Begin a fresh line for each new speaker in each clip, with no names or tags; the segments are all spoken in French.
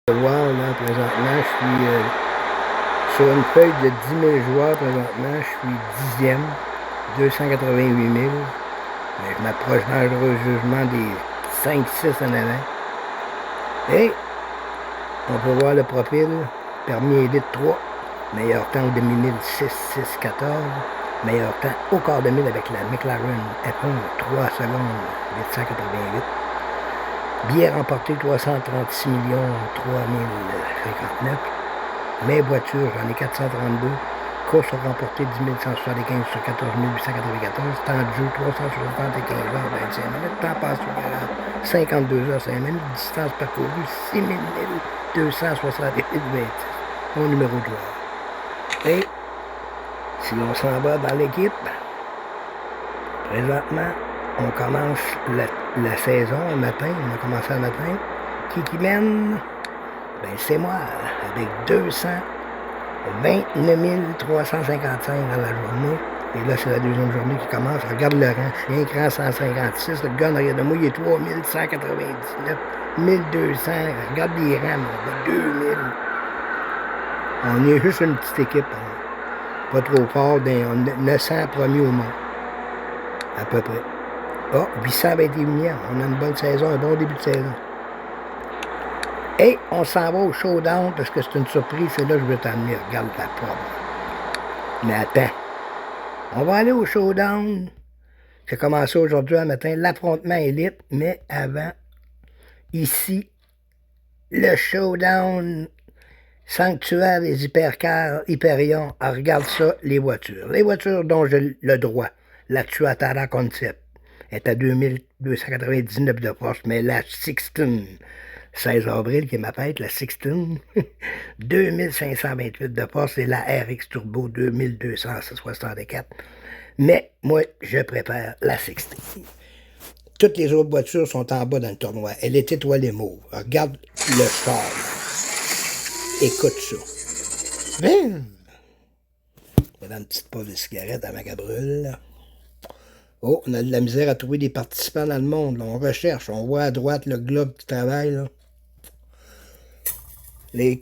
Voir, là, présentement, je suis sur une feuille de 10 000 joueurs présentement, je suis 10e, 288 000. Mais je m'approche dangereusement des 5-6 en avant. Et on peut voir le profil, permis élite 3, meilleur temps au demi-mille 6-6-14, meilleur temps au quart de mille avec la McLaren F1 3 secondes 888. Billets remportés 336 3059. Mes voitures, j'en ai 432. Courses remportées 10 175 sur 14 894. Temps de jeu 375 heures 25 minutes. Temps passé au garage 52 heures 5 minutes. Distance parcourue 6 268 26. Mon numéro de joueur. Et si on s'en va dans l'équipe, présentement, on commence la saison un matin. On a commencé un matin. Qui mène? Ben, c'est moi, avec 229 355 dans la journée. Et là, c'est la deuxième journée qui commence. Regarde le rang. Chien cran 156. Le gars derrière de moi, il est 3199. 1200. Regarde les rangs, mon gars. 2000. On est juste une petite équipe. Hein. Pas trop fort. On est 900 premiers au monde. À peu près. Ah, 821e. On a une bonne saison, un bon début de saison. Et on s'en va au showdown parce que c'est une surprise. C'est là que je veux t'amener. Regarde la porte. Mais attends. On va aller au showdown. J'ai commencé aujourd'hui un matin l'affrontement élite. Mais avant, ici, le showdown sanctuaire des hypercars Hyperion. Alors, regarde ça, les voitures. Les voitures dont j'ai le droit. La Tuatara Concept est à 2299 de force, mais la Sixteen, 16 avril, qui est ma fête, la Sixteen, 2528 de force, et la RX Turbo 2264. Mais moi, je préfère la Sixteen. Toutes les autres voitures sont en bas dans le tournoi. Elle est étoilée mauve. Regarde le char. Écoute ça. Bim! Je vais dans une petite pause de cigarette avant qu'elle brûle. Oh, on a de la misère à trouver des participants dans le monde. Là. On recherche, on voit à droite le globe qui travaille. Là.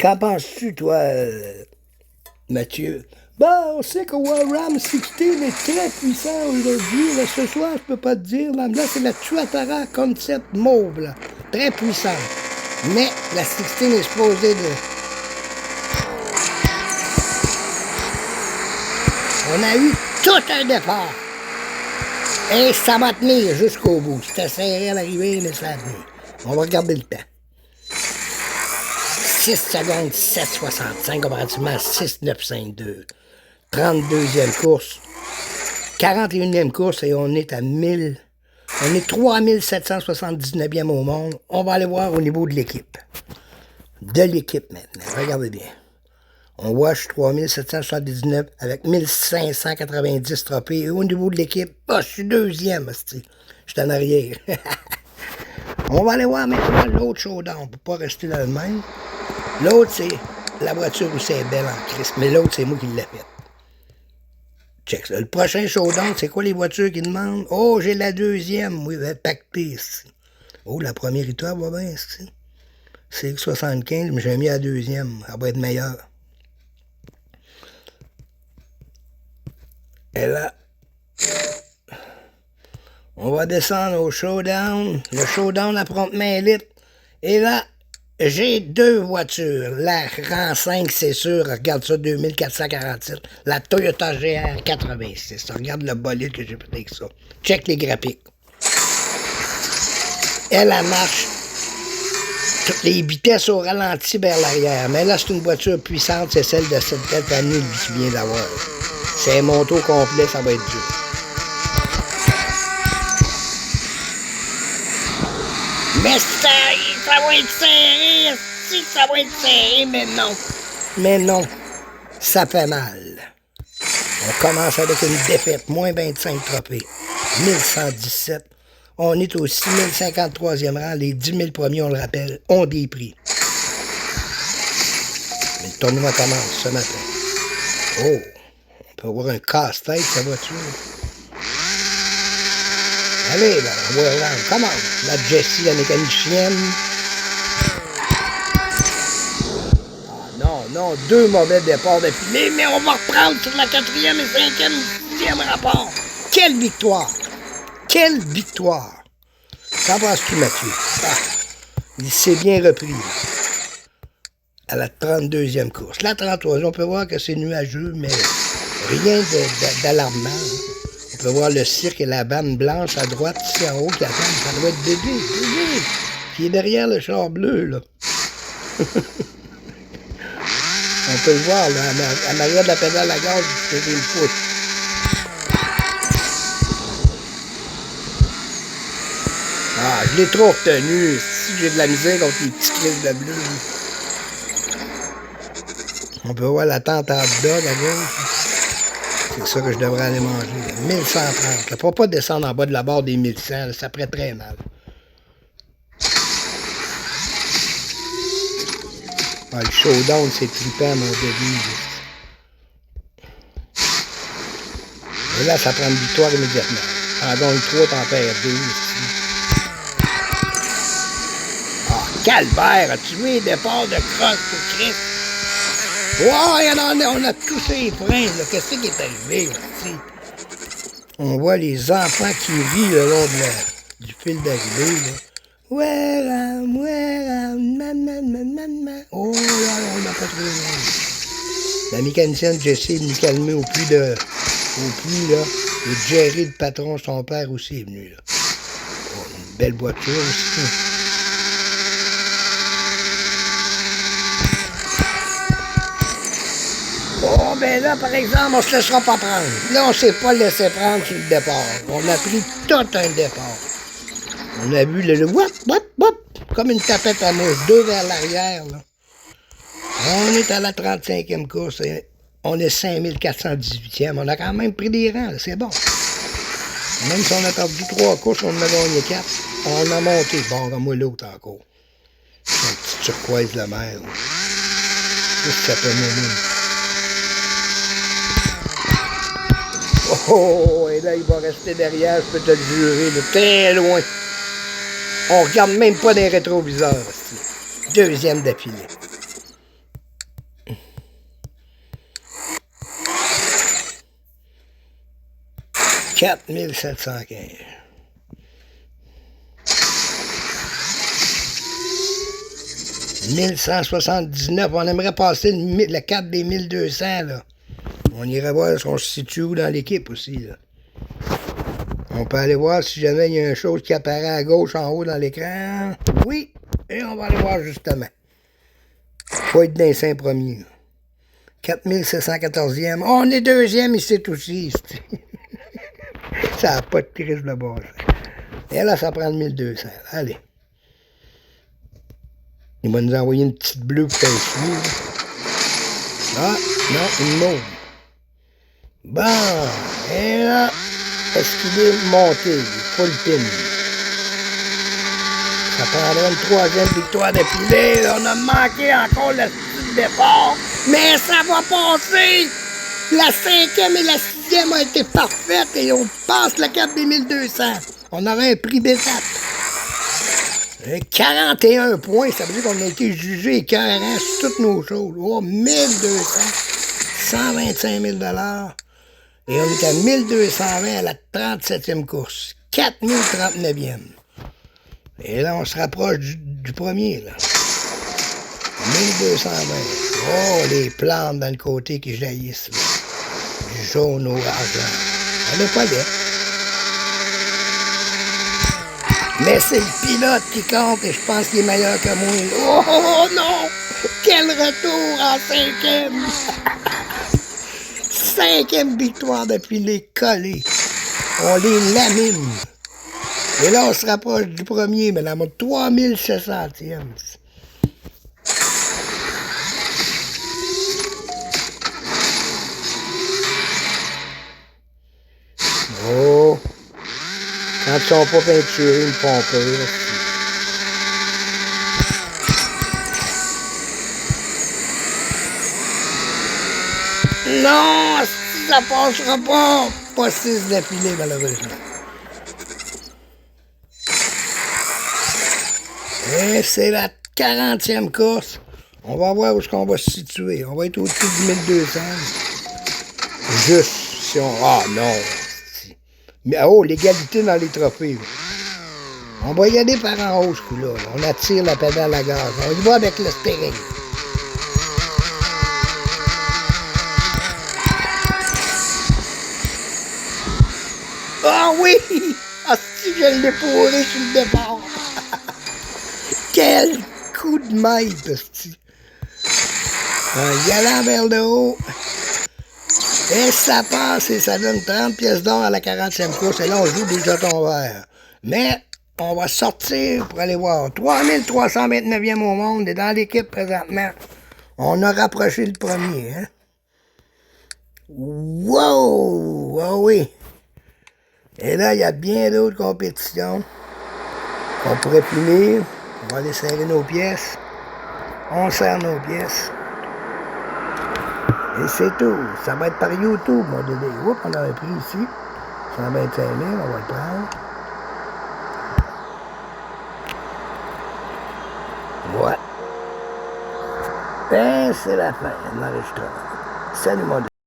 Qu'en penses-tu, toi, Mathieu? Ben, on sait que Warram 16 est très puissant aujourd'hui. Là, ce soir, je peux pas te dire. Là, c'est la Tuatara Concept mauve. Là. Très puissante. Mais la 16 est supposée de... On a eu tout un départ. Et ça va tenir jusqu'au bout. C'était serré à l'arrivée, mais ça va tenir. On va regarder le temps. 6 secondes 7,65 comparativement à 6,952. 32e course. 41e course et on est à 1000. On est 3779e au monde. On va aller voir au niveau de l'équipe. De l'équipe maintenant. Regardez bien. On voit, je suis 3779 avec 1590 trophées. Et au niveau de l'équipe, je suis deuxième. Je suis en arrière. On va aller voir maintenant l'autre showdown pour pas rester dans le même. L'autre, c'est la voiture où c'est belle en Christ. Mais l'autre, c'est moi qui l'ai faite. Check ça. Le prochain showdown, c'est quoi les voitures qui demandent? Oh, j'ai la deuxième. Oui, pactée ici. Oh, la première étoile va bien ici. C'est 75, mais j'ai mis la deuxième. Elle va être meilleure. Et là, on va descendre au showdown, le showdown affrontement élite. Et là, j'ai deux voitures. La rang 5, c'est sûr, regarde ça, 2447. La Toyota GR 86. Regarde le bolide que j'ai fait avec ça. Check les graphiques. Elle marche. Toutes les vitesses au ralenti vers l'arrière. Mais là, c'est une voiture puissante, c'est celle de cette tête année que tu viens d'avoir. C'est un monto complet, ça va être dur. Mais ça va être serré, si ça va être serré, mais non. Mais non, ça fait mal. On commence avec une défaite, moins 25 trophées, 1117. On est au 6053e rang, les 10 000 premiers, on le rappelle, ont des prix. Mais le tournoi commence ce matin. Oh! On peut avoir un casse-tête, sa voiture. Allez, là, voilà, comment? La Jessie, la mécanicienne. non, 2 mauvais départs d'affilée, mais on va reprendre sur la 4e et 5e, 6e rapport. Quelle victoire! Quelle victoire! T'en penses-tu, Mathieu? Ah, il s'est bien repris à la 32e course. La 33e, on peut voir que c'est nuageux, mais rien d'alarmant. On peut voir le cirque et la bande blanche à droite, ici en haut, qui attendent. Ça doit être bébé, qui est derrière le char bleu, là. On peut le voir, là, en arrière de la pédale à gaz, je faisais le pouce. Ah, je l'ai trop retenu. Si j'ai de la misère contre les petits crises de bleu. On peut voir la tente à hot dog à gauche. C'est ça que je devrais aller manger. 1130. Il ne faut pas descendre en bas de la barre des 1100. Là, ça ferait très mal. Ah, le showdown, c'est trippant, mon début. Et là, ça prend une victoire immédiatement. En gagne 3, t'en perds 2. Ah, calvaire! As-tu vu les départs de crosse pour Christ? Ouais, on a touché les freins. Qu'est-ce qui est arrivé? Là, on voit les enfants qui rient le long du fil d'arrivée. Oh là, on n'a pas trouvé le monde. La mécanicienne Jessie est venue calmer au puits, là. Et Jerry, le patron, son père aussi est venu, là. Oh, une belle voiture aussi. Oh, ben là, par exemple, on se laissera pas prendre. Là, on s'est pas laissé prendre sur le départ. On a pris tout un départ. On a vu le wop, wop, wop, comme une tapette à mouche, 2 vers l'arrière, là. On est à la 35e course et on est 5418e. On a quand même pris des rangs, c'est bon. Même si on a perdu 3 courses, on en a gagné 4. On a monté. Bon, comme moi l'autre encore. C'est une petite turquoise de mer. Qu'est-ce que ça peut mener? Oh, et là, il va rester derrière, je peux te le jurer, là, très loin. On regarde même pas des rétroviseurs. Aussi. 2e d'affilée. « 4715. 1179, on aimerait passer le 4 des 1200, là. On irait voir si on se situe où dans l'équipe aussi, là. On peut aller voir si jamais il y a une chose qui apparaît à gauche en haut dans l'écran. Oui, et on va aller voir justement. Faut être dans les 5 premiers. 4714e. On est 2e ici aussi. Ça n'a pas de crise de base. Et là, ça prend le 1200. Allez. Il va nous envoyer une petite bleue pour faire suivre. Ah, non, une mauve. Bon, et là, est-ce qu'il est monté? Full pin. Ça prendrait une 3e victoire d'affilée. On a manqué encore le petit départ. Mais ça va passer! La 5e et la 6e ont été parfaites et on passe le cap des 1200. On aurait un prix d'étape. 41 points, ça veut dire qu'on a été jugé écœurant sur toutes nos choses. Oh, 1200, 125 000 $. Et on est à 1220 à la 37e course. 4039e. Et là, on se rapproche du premier, là. 1220. Oh, les plantes dans le côté qui jaillissent, là. Du jaune au argent. Elle n'est pas laide. Mais c'est le pilote qui compte et je pense qu'il est meilleur que moi. Oh non! Quel retour en 5e! 5e victoire d'affilée collée. On les lamine. Et là, on se rapproche du premier, mais la mode 3700e. Oh! Quand ils sont pas peinturés, ils me font peur. Non! Ça passera pas! Pas 6 d'affilée, malheureusement. Et c'est la 40e course. On va voir où est-ce qu'on va se situer. On va être au-dessus du 1200. Juste si on... Ah non! Mais oh, l'égalité dans les trophées. Là. On va y aller par en haut, ce coup-là. On attire la pédale à gaz. On y va avec le steering. Ah oui! Ah si, je l'ai pourri sur le départ. Quel coup de maître, hostie. En y allant vers le haut. Et ça passe et ça donne 30 pièces d'or à la 40e course. Et là, on joue des jetons verts. Mais on va sortir pour aller voir. 3329e au monde. Et dans l'équipe présentement, on a rapproché le premier. Hein? Wow! Ah oui! Et là, il y a bien d'autres compétitions qu'on pourrait punir. On va aller serrer nos pièces. On serre nos pièces. Et c'est tout. Ça va être par YouTube, mon bébé. Oups, on l'avait pris ici. 125 000, on va le prendre. Ouais. Ben, c'est la fin de l'enregistrement. Salut, mon bébé.